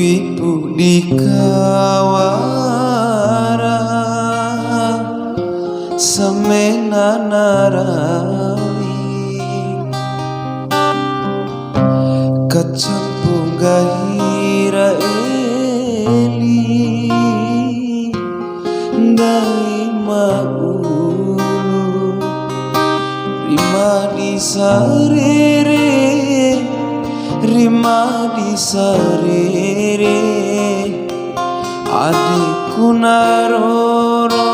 Ibu di kawara semena narawi kecempung gahira eli dari maulu rima di sarere rima di sarere adikku naroro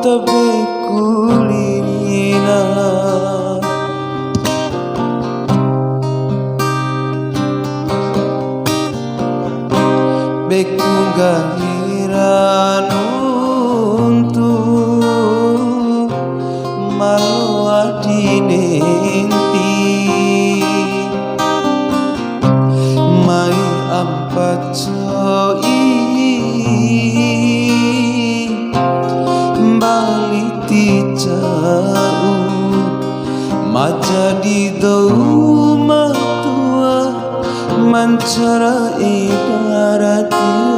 tebe kulina beku gahiran untuk malu adinenti mai ampat coi bali ti jauh maja di dau matua mancara ibaratio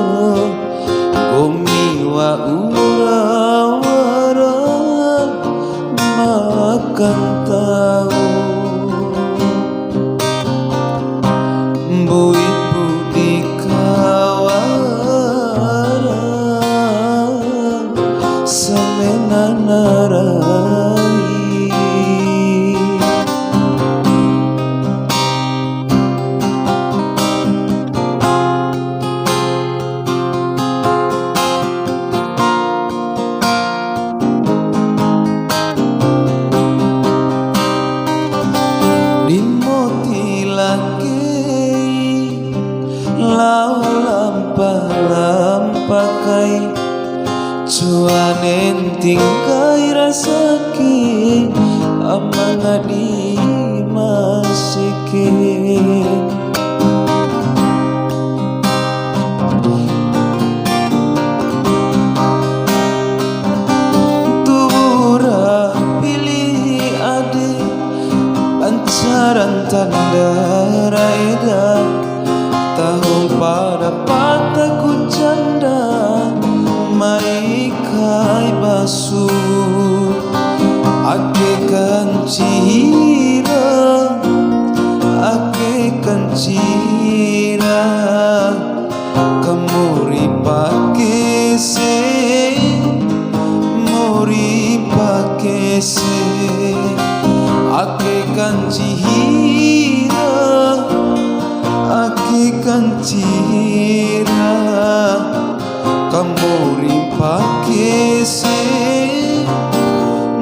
komi wa urawara makan tahu Bu ibu di kawara semena narawi dimoti lagi lau lampa-lampakai cuanen tingkai rasaki amang adi masike tubura pilih ade pancaran tanda raida tahun pada pataku janda mai kai basu ake kancira kemuri pake se muri pake se ake kancira kamuri pake se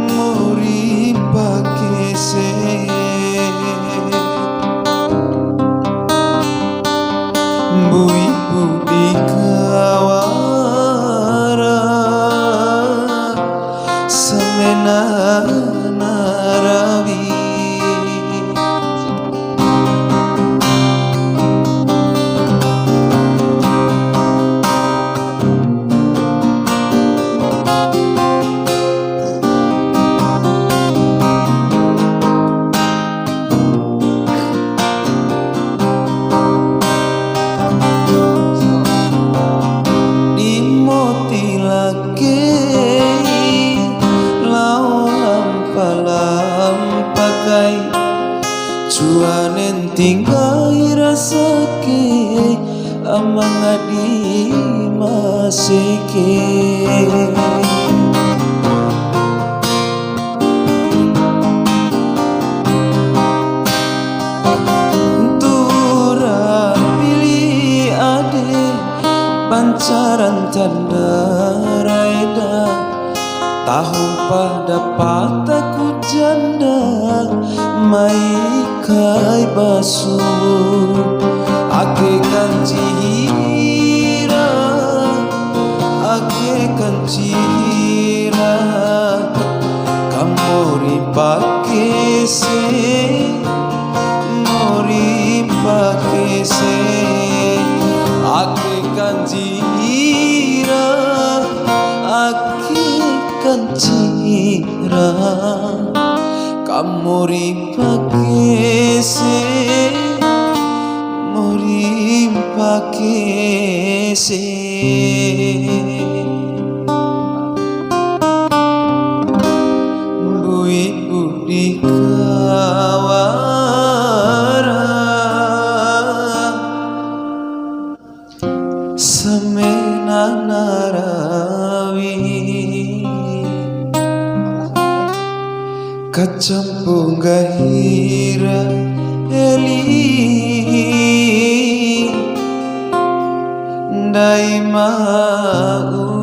muri pake se Bu ibu di kawara semena narawi cuanen tingkai rasake amang adi masike tura pilih ade pancaran tanda raida tahu pada pataku janda mai kai basu ake kancira kamuri pake se mori pake se ake kanjira kamori pake se mori pake se di kawara semena narawi kacampung gahira eli ndai mau